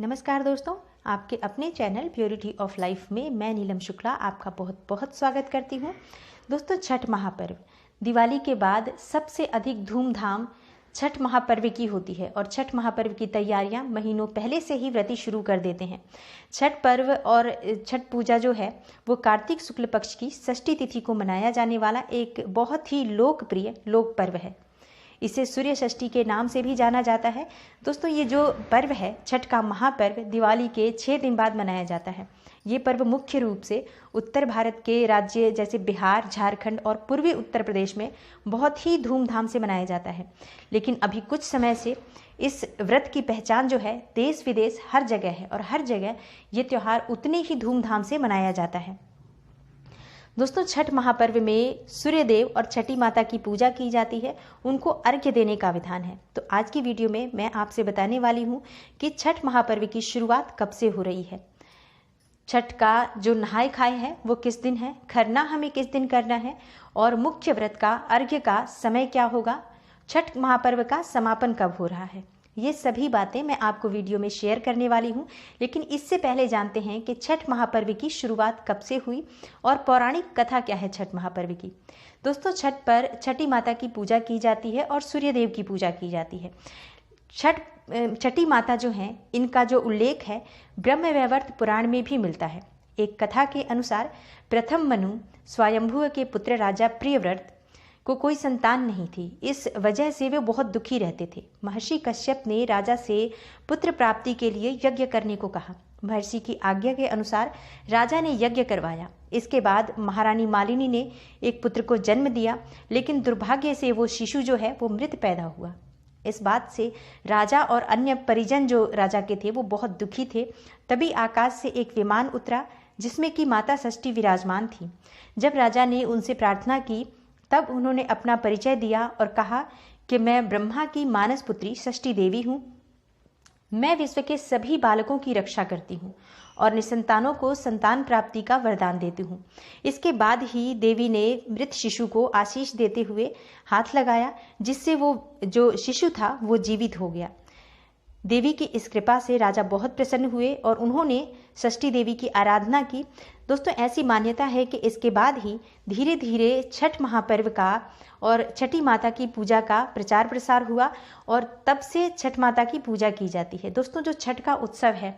नमस्कार दोस्तों, आपके अपने चैनल प्योरिटी ऑफ लाइफ में मैं नीलम शुक्ला आपका बहुत बहुत स्वागत करती हूँ। दोस्तों, छठ महापर्व दिवाली के बाद सबसे अधिक धूमधाम छठ महापर्व की होती है और छठ महापर्व की तैयारियां महीनों पहले से ही व्रती शुरू कर देते हैं। छठ पर्व और छठ पूजा जो है वो कार्तिक शुक्ल पक्ष की षष्ठी तिथि को मनाया जाने वाला एक बहुत ही लोकप्रिय लोक पर्व है। इसे सूर्य षष्ठी के नाम से भी जाना जाता है। दोस्तों, ये जो पर्व है छठ का महापर्व दिवाली के 6 दिन बाद मनाया जाता है। ये पर्व मुख्य रूप से उत्तर भारत के राज्य जैसे बिहार, झारखंड और पूर्वी उत्तर प्रदेश में बहुत ही धूमधाम से मनाया जाता है। लेकिन अभी कुछ समय से इस व्रत की पहचान जो है देश विदेश हर जगह है और हर जगह ये त्यौहार उतने ही धूमधाम से मनाया जाता है। दोस्तों, छठ महापर्व में सूर्य देव और छठी माता की पूजा की जाती है, उनको अर्घ्य देने का विधान है। तो आज की वीडियो में मैं आपसे बताने वाली हूँ कि छठ महापर्व की शुरुआत कब से हो रही है, छठ का जो नहाय खाए है वो किस दिन है, खरना हमें किस दिन करना है और मुख्य व्रत का अर्घ्य का समय क्या होगा, छठ महापर्व का समापन कब हो रहा है। ये सभी बातें मैं आपको वीडियो में शेयर करने वाली हूँ। लेकिन इससे पहले जानते हैं कि छठ महापर्व की शुरुआत कब से हुई और पौराणिक कथा क्या है छठ महापर्व की। दोस्तों, छठ पर छठी माता की पूजा की जाती है और सूर्यदेव की पूजा की जाती है। छठी माता जो हैं इनका जो उल्लेख है ब्रह्मवैवर्त पुराण में भी मिलता है। एक कथा के अनुसार प्रथम मनु स्वयंभू के पुत्र राजा प्रियव्रत को कोई संतान नहीं थी। इस वजह से वे बहुत दुखी रहते थे। महर्षि कश्यप ने राजा से पुत्र प्राप्ति के लिए यज्ञ करने को कहा। महर्षि की आज्ञा के अनुसार राजा ने यज्ञ करवाया। इसके बाद महारानी मालिनी ने एक पुत्र को जन्म दिया, लेकिन दुर्भाग्य से वो शिशु जो है वो मृत पैदा हुआ। इस बात से राजा और अन्य परिजन जो राजा के थे वो बहुत दुखी थे। तभी आकाश से एक विमान उतरा जिसमें कि माता षष्ठी विराजमान थी। जब राजा ने उनसे प्रार्थना की तब उन्होंने अपना परिचय दिया और कहा कि मैं ब्रह्मा की मानस पुत्री षष्ठी देवी हूँ। मैं विश्व के सभी बालकों की रक्षा करती हूँ और निसंतानों को संतान प्राप्ति का वरदान देती हूँ। इसके बाद ही देवी ने मृत शिशु को आशीष देते हुए हाथ लगाया, जिससे वो जो शिशु था वो जीवित हो गया। देवी की इस कृपा से राजा बहुत प्रसन्न हुए और उन्होंने षष्ठी देवी की आराधना की। दोस्तों, ऐसी मान्यता है कि इसके बाद ही धीरे धीरे छठ महापर्व का और छठी माता की पूजा का प्रचार प्रसार हुआ और तब से छठ माता की पूजा की जाती है। दोस्तों, जो छठ का उत्सव है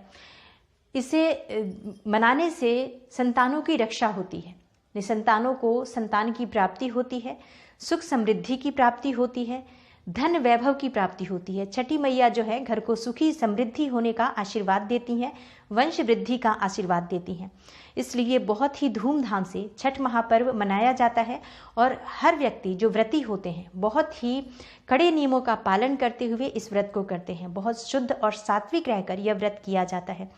इसे मनाने से संतानों की रक्षा होती है, निसंतानों को संतान की प्राप्ति होती है, सुख समृद्धि की प्राप्ति होती है, धन वैभव की प्राप्ति होती है। छठी मैया जो है घर को सुखी समृद्धि होने का आशीर्वाद देती हैं, वंश वृद्धि का आशीर्वाद देती हैं। इसलिए बहुत ही धूमधाम से छठ महापर्व मनाया जाता है और हर व्यक्ति जो व्रती होते हैं बहुत ही कड़े नियमों का पालन करते हुए इस व्रत को करते हैं। बहुत शुद्ध और सात्विक रहकर यह व्रत किया जाता है।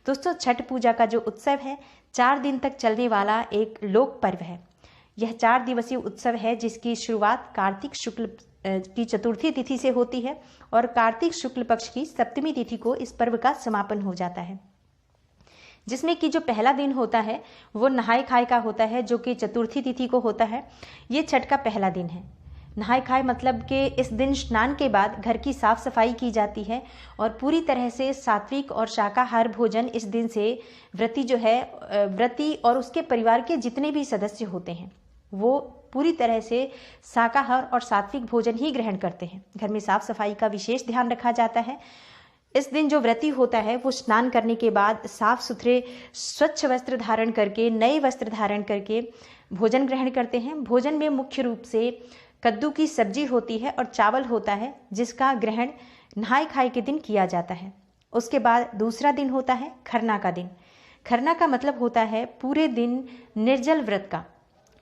दोस्तों, छठ पूजा का जो उत्सव है 4 दिन तक चलने वाला एक लोक पर्व है। यह 4 दिवसीय उत्सव है जिसकी शुरुआत कार्तिक शुक्ल की चतुर्थी तिथि से होती है और कार्तिक शुक्ल पक्ष की सप्तमी तिथि को इस पर्व का समापन हो जाता है, जिसमें कि जो पहला दिन होता है वो नहाय खाए का होता है, जो कि चतुर्थी तिथि को होता है। ये छठ का पहला दिन है। नहाय खाए मतलब कि इस दिन स्नान के बाद घर की साफ सफाई की जाती है और पूरी तरह से सात्विक और शाकाहार भोजन इस दिन से व्रती जो है व्रती और उसके परिवार के जितने भी सदस्य होते हैं वो पूरी तरह से शाकाहार और सात्विक भोजन ही ग्रहण करते हैं। घर में साफ सफाई का विशेष ध्यान रखा जाता है। इस दिन जो व्रती होता है वो स्नान करने के बाद साफ सुथरे स्वच्छ वस्त्र धारण करके, नए वस्त्र धारण करके भोजन ग्रहण करते हैं। भोजन में मुख्य रूप से कद्दू की सब्जी होती है और चावल होता है, जिसका ग्रहण नहाय खाए के दिन किया जाता है। उसके बाद दूसरा दिन होता है खरना का दिन। खरना का मतलब होता है पूरे दिन निर्जल व्रत का,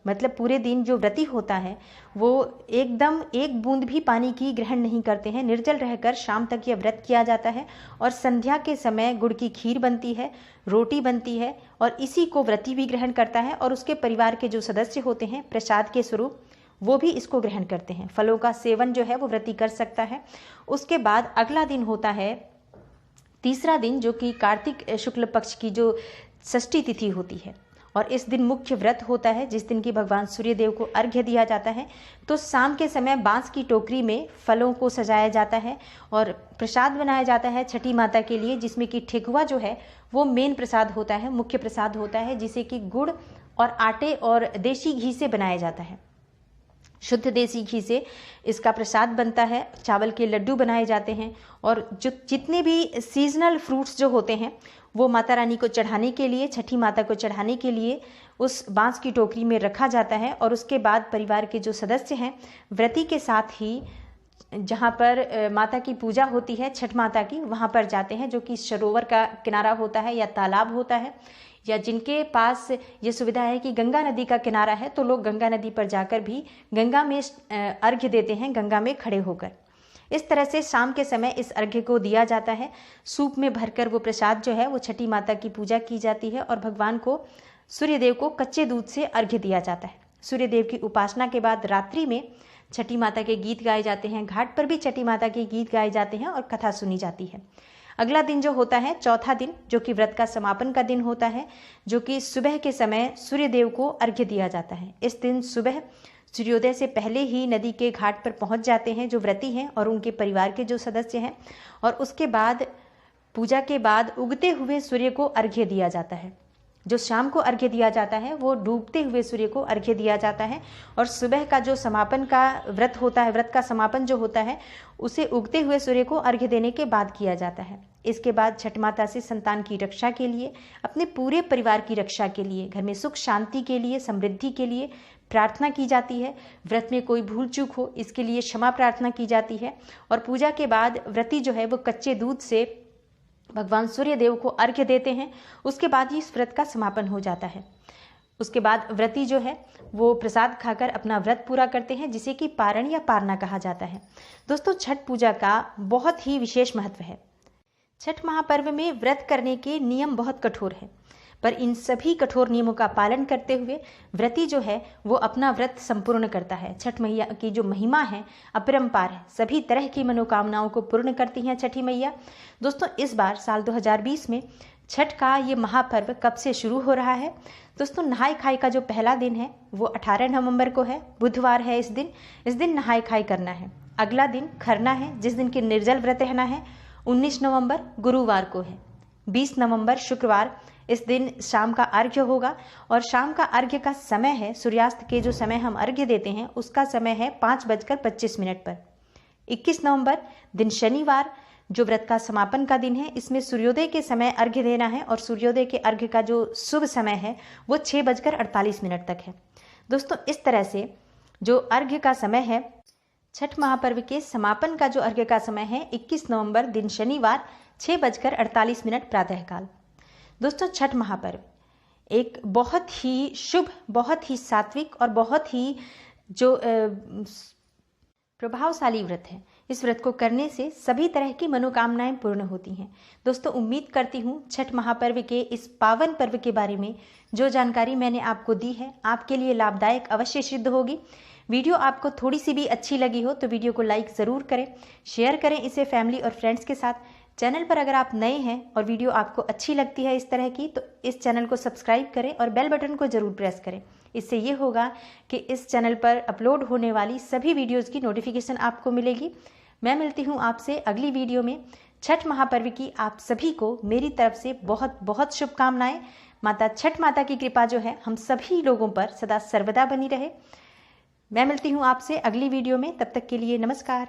मतलब पूरे दिन जो व्रती होता है वो एकदम एक बूंद भी पानी की ग्रहण नहीं करते हैं। निर्जल रहकर शाम तक यह व्रत किया जाता है और संध्या के समय गुड़ की खीर बनती है, रोटी बनती है और इसी को व्रती भी ग्रहण करता है और उसके परिवार के जो सदस्य होते हैं प्रसाद के स्वरूप वो भी इसको ग्रहण करते हैं। फलों का सेवन जो है वो व्रती कर सकता है। उसके बाद अगला दिन होता है तीसरा दिन, जो कि कार्तिक शुक्ल पक्ष की जो षष्ठी तिथि होती है और इस दिन मुख्य व्रत होता है जिस दिन की भगवान सूर्यदेव को अर्घ्य दिया जाता है। तो शाम के समय बांस की टोकरी में फलों को सजाया जाता है और प्रसाद बनाया जाता है छठी माता के लिए, जिसमें कि ठेकुआ जो है वो मेन प्रसाद होता है, मुख्य प्रसाद होता है, जिसे कि गुड़ और आटे और देसी घी से बनाया जाता है। शुद्ध देसी घी से इसका प्रसाद बनता है। चावल के लड्डू बनाए जाते हैं और जो जितने भी सीजनल फ्रूट्स जो होते हैं वो माता रानी को चढ़ाने के लिए, छठी माता को चढ़ाने के लिए उस बांस की टोकरी में रखा जाता है। और उसके बाद परिवार के जो सदस्य हैं व्रती के साथ ही जहाँ पर माता की पूजा होती है छठ माता की, वहाँ पर जाते हैं, जो कि सरोवर का किनारा होता है या तालाब होता है, या जिनके पास ये सुविधा है कि गंगा नदी का किनारा है तो लोग गंगा नदी पर जाकर भी गंगा में अर्घ्य देते हैं, गंगा में खड़े होकर। इस तरह से शाम के समय इस अर्घ्य को दिया जाता है। सूप में भरकर वो प्रसाद जो है वो छठी माता की पूजा की जाती है और भगवान को, सूर्यदेव को कच्चे दूध से अर्घ्य दिया जाता है। सूर्यदेव की उपासना के बाद रात्रि में छठी माता के गीत गाए जाते हैं, घाट पर भी छठी माता के गीत गाए जाते हैं और कथा सुनी जाती है। अगला दिन जो होता है चौथा दिन, जो कि व्रत का समापन का दिन होता है, जो कि सुबह के समय सूर्यदेव को अर्घ्य दिया जाता है। इस दिन सुबह सूर्योदय से पहले ही नदी के घाट पर पहुंच जाते हैं जो व्रती हैं और उनके परिवार के जो सदस्य हैं, और उसके बाद पूजा के बाद उगते हुए सूर्य को अर्घ्य दिया जाता है। जो शाम को अर्घ्य दिया जाता है वो डूबते हुए सूर्य को अर्घ्य दिया जाता है, और सुबह का जो समापन का व्रत होता है, व्रत का समापन जो होता है उसे उगते हुए सूर्य को अर्घ्य देने के बाद किया जाता है। इसके बाद छठ माता से संतान की रक्षा के लिए, अपने पूरे परिवार की रक्षा के लिए, घर में सुख शांति के लिए, समृद्धि के लिए प्रार्थना की जाती है। व्रत में कोई भूल चूक हो इसके लिए क्षमा प्रार्थना की जाती है। और पूजा के बाद व्रती जो है वो कच्चे दूध से भगवान सूर्यदेव को अर्घ्य देते हैं। उसके बाद ही इस व्रत का समापन हो जाता है। उसके बाद व्रती जो है वो प्रसाद खाकर अपना व्रत पूरा करते हैं, जिसे कि पारण या पारना कहा जाता है। दोस्तों, छठ पूजा का बहुत ही विशेष महत्व है। छठ महापर्व में व्रत करने के नियम बहुत कठोर हैं, पर इन सभी कठोर नियमों का पालन करते हुए व्रती जो है वो अपना व्रत संपूर्ण करता है। छठ मैया की जो महिमा है अपरंपार है, सभी तरह की मनोकामनाओं को पूर्ण करती हैं छठी मैया। दोस्तों, इस बार साल 2020 में छठ का ये महापर्व कब से शुरू हो रहा है? दोस्तों, नहाय खाई का जो पहला दिन है वो 18 नवंबर को है, बुधवार है। इस दिन नहाय खाई करना है। अगला दिन खरना है, जिस दिन की निर्जल व्रत रहना है, 19 नवंबर गुरुवार को है। 20 नवंबर शुक्रवार, इस दिन शाम का अर्घ्य होगा, और शाम का अर्घ्य का समय है, सूर्यास्त के जो समय हम अर्घ्य देते हैं उसका समय है 5:25 पर। 21 नवंबर दिन शनिवार, जो व्रत का समापन का दिन है, इसमें सूर्योदय के समय अर्घ्य देना है, और सूर्योदय के अर्घ्य का जो शुभ समय है वो 6:48 तक है। दोस्तों, इस तरह से जो अर्घ्य का समय है, छठ महापर्व के समापन का जो अर्घ्य का समय है 21 नवंबर दिन शनिवार 6:48 प्रातःकाल। दोस्तों, छठ महापर्व एक बहुत ही शुभ, बहुत ही सात्विक और बहुत ही जो प्रभावशाली व्रत है। इस व्रत को करने से सभी तरह की मनोकामनाएं पूर्ण होती हैं। दोस्तों, उम्मीद करती हूँ छठ महापर्व के इस पावन पर्व के बारे में जो जानकारी मैंने आपको दी है आपके लिए लाभदायक अवश्य सिद्ध होगी। वीडियो आपको थोड़ी सी भी अच्छी लगी हो तो वीडियो को लाइक ज़रूर करें, शेयर करें इसे फैमिली और फ्रेंड्स के साथ। चैनल पर अगर आप नए हैं और वीडियो आपको अच्छी लगती है इस तरह की, तो इस चैनल को सब्सक्राइब करें और बेल बटन को ज़रूर प्रेस करें। इससे ये होगा कि इस चैनल पर अपलोड होने वाली सभी वीडियोज़ की नोटिफिकेशन आपको मिलेगी। मैं मिलती हूँ आपसे अगली वीडियो में। छठ महापर्व की आप सभी को मेरी तरफ से बहुत बहुत शुभकामनाएं। माता छठ माता की कृपा जो है हम सभी लोगों पर सदा सर्वदा बनी रहे। मैं मिलती हूँ आपसे अगली वीडियो में, तब तक के लिए नमस्कार।